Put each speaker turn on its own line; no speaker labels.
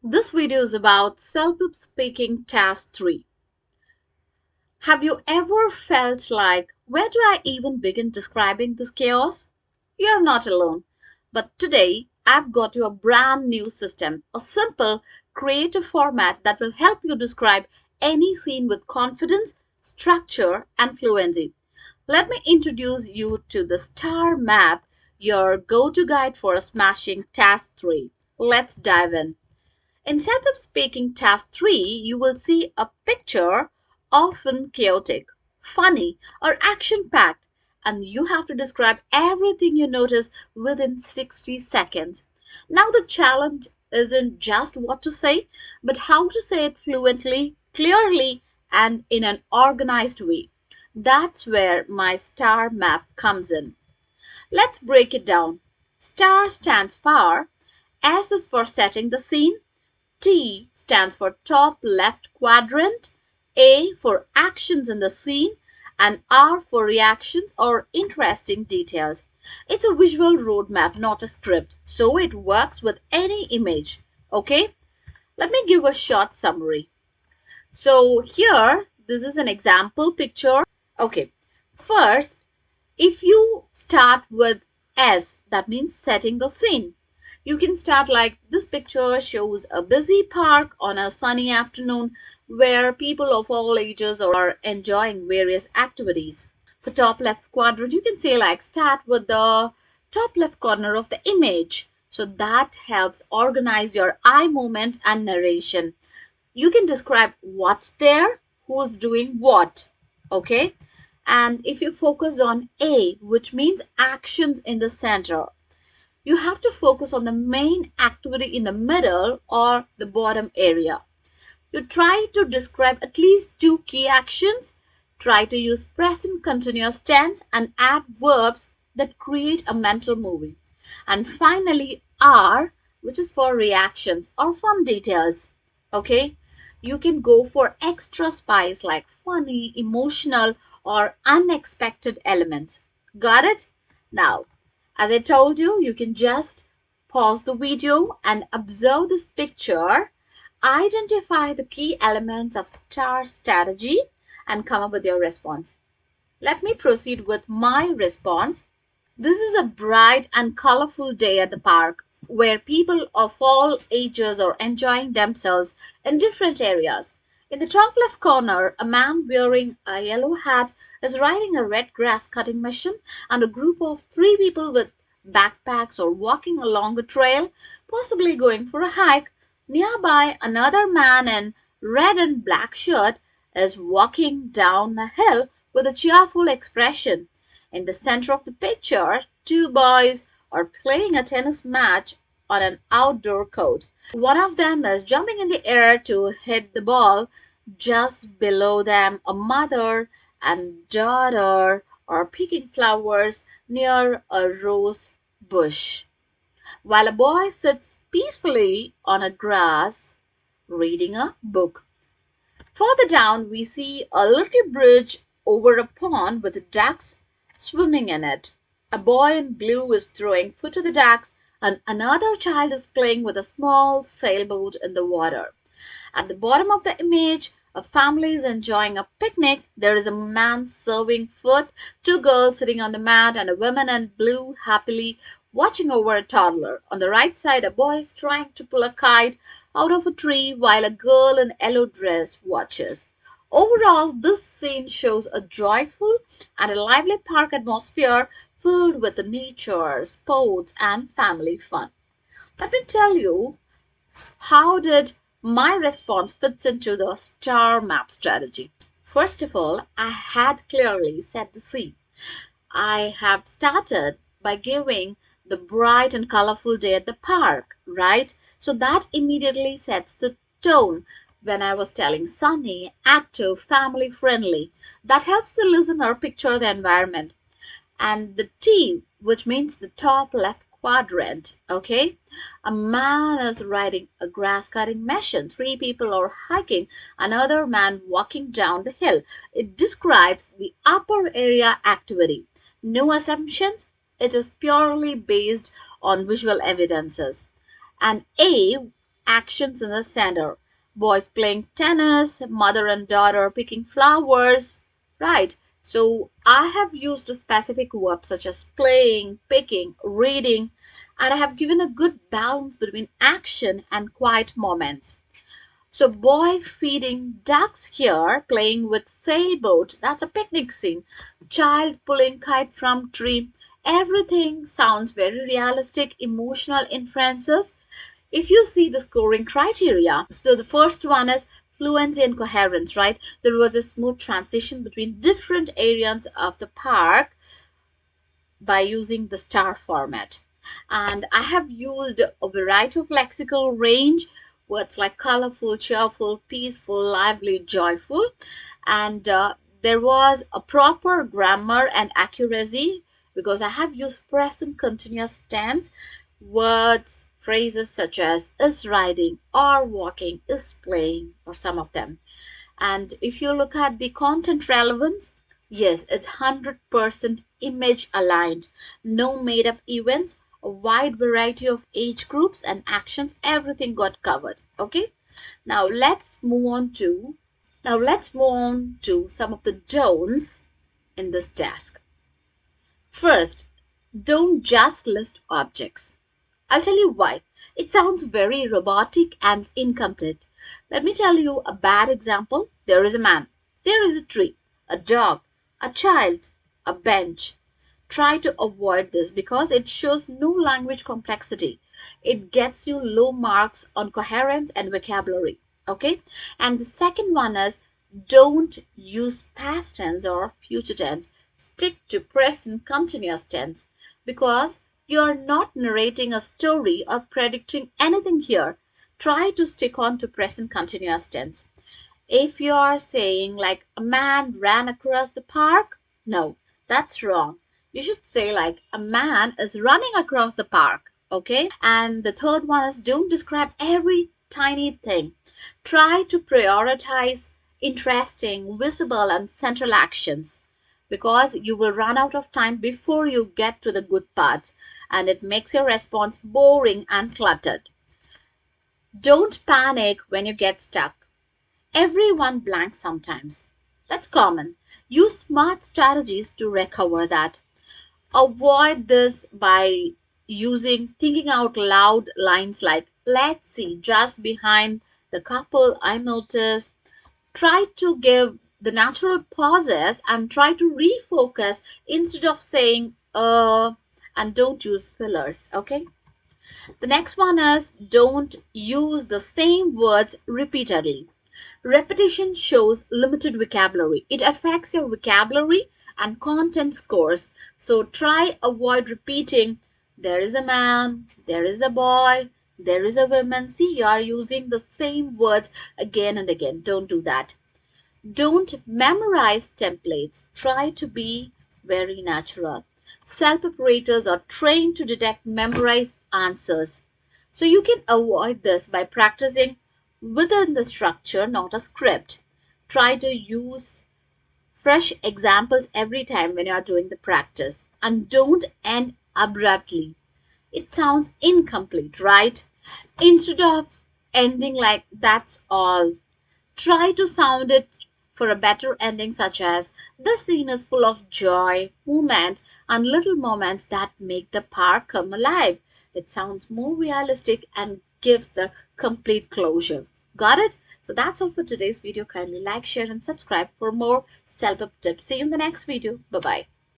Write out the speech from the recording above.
This video is about CELPIP speaking task 3. Have you ever felt like, where do I even begin describing this chaos? You're not alone. But today, I've got you a brand new system, a simple, creative format that will help you describe any scene with confidence, structure, and fluency. Let me introduce you to the STAR map, your go to guide for a smashing task 3. Let's dive in. Instead of speaking task 3, you will see a picture, often chaotic, funny, or action packed, and you have to describe everything you notice within 60 seconds. Now, the challenge isn't just what to say, but how to say it fluently, clearly, and in an organized way. That's where my star map comes in. Let's break it down. Star stands for S is for setting the scene. T stands for top left quadrant, A for actions in the scene, and R for reactions or interesting details. It's a visual roadmap, not a script, so it works with any image. Okay, let me give a short summary. So, here, this is an example picture. Okay, first, if you start with S, that means setting the scene. You can start like this picture shows a busy park on a sunny afternoon where people of all ages are enjoying various activities. For top left quadrant, you can say like start with the top left corner of the image. So that helps organize your eye movement and narration. You can describe what's there, who's doing what. Okay. And if you focus on A, which means actions in the center, you have to focus on the main activity in the middle or the bottom area. You try to describe at least two key actions, try to use present continuous tense and add verbs that create a mental movie. And finally, R, which is for reactions or fun details. Okay? You can go for extra spice like funny, emotional, or unexpected elements. Got it? Now, as I told you, you can just pause the video and observe this picture, identify the key elements of STAR strategy, and come up with your response. Let me proceed with my response. This is a bright and colorful day at the park where people of all ages are enjoying themselves in different areas. In the top left corner, a man wearing a yellow hat is riding a red grass cutting machine, and a group of three people with backpacks are walking along a trail, possibly going for a hike. Nearby, another man in red and black shirt is walking down a hill with a cheerful expression. In the center of the picture, two boys are playing a tennis match on an outdoor court. One of them is jumping in the air to hit the ball. Just below them, a mother and daughter are picking flowers near a rose bush, while a boy sits peacefully on a grass reading a book. Further down, we see a little bridge over a pond with ducks swimming in it. A boy in blue is throwing food to the ducks, and another child is playing with a small sailboat in the water. At the bottom of the image, a family is enjoying a picnic. There is a man serving food, two girls sitting on the mat, and a woman in blue happily watching over a toddler. On the right side, a boy is trying to pull a kite out of a tree while a girl in yellow dress watches. Overall, this scene shows a joyful and a lively park atmosphere filled with nature, sports, and family fun. Let me tell you, how did my response fits into the star map strategy? First of all, I had clearly set the scene. I have started by giving the bright and colorful day at the park, right? So that immediately sets the tone when I was telling sunny, active, family friendly. That helps the listener picture the environment. And the T, which means the top left quadrant. Okay, a man is riding a grass cutting machine, three people are hiking, another man walking down the hill. It describes the upper area activity. No assumptions, it is purely based on visual evidences. And A, actions in the center. Boys playing tennis, mother and daughter picking flowers, right? So I have used a specific verbs such as playing, picking, reading, and I have given a good balance between action and quiet moments. So boy feeding ducks here, playing with sailboat, that's a picnic scene. Child pulling kite from tree. Everything sounds very realistic, emotional inferences. If you see the scoring criteria, so the first one is fluency and coherence, right? There was a smooth transition between different areas of the park by using the star format. And I have used a variety of lexical range, words like colorful, cheerful, peaceful, lively, joyful. And there was a proper grammar and accuracy because I have used present continuous tense, words, phrases such as is riding or walking, is playing, or some of them. And if you look at the content relevance, yes, it's 100% image aligned. No made up events, a wide variety of age groups and actions, everything got covered. Okay? Now let's move on to some of the don'ts in this task. First, don't just list objects. I'll tell you why. It sounds very robotic and incomplete. Let me tell you a bad example. There is a man, there is a tree, a dog, a child, a bench. Try to avoid this because it shows no language complexity. It gets you low marks on coherence and vocabulary. Okay? And the second one is don't use past tense or future tense. Stick to present continuous tense because you're not narrating a story or predicting anything here. Try to stick on to present continuous tense. If you're saying like a man ran across the park, no, that's wrong. You should say like a man is running across the park, okay? And the third one is don't describe every tiny thing. Try to prioritize interesting, visible, and central actions because you will run out of time before you get to the good parts and it makes your response boring and cluttered. Don't panic when you get stuck. Everyone blanks sometimes. That's common. Use smart strategies to recover that. Avoid this by using thinking out loud lines like, let's see, just behind the couple I noticed. Try to give the natural pauses and try to refocus instead of saying, and don't use fillers, okay? The next one is don't use the same words repeatedly. Repetition shows limited vocabulary. It affects your vocabulary and content scores. So try avoid repeating there is a man, there is a boy, there is a woman. See, you are using the same words again and again. Don't do that. Don't memorize templates. Try to be very natural. Self-operators are trained to detect memorized answers. So you can avoid this by practicing within the structure, not a script. Try to use fresh examples every time when you are doing the practice. And don't end abruptly. It sounds incomplete, right? Instead of ending like that's all, try to sound it for a better ending, such as the scene is full of joy, movement, and little moments that make the park come alive. It sounds more realistic and gives the complete closure. Got it? So that's all for today's video. Kindly like, share, and subscribe for more self-help tips. See you in the next video. Bye bye.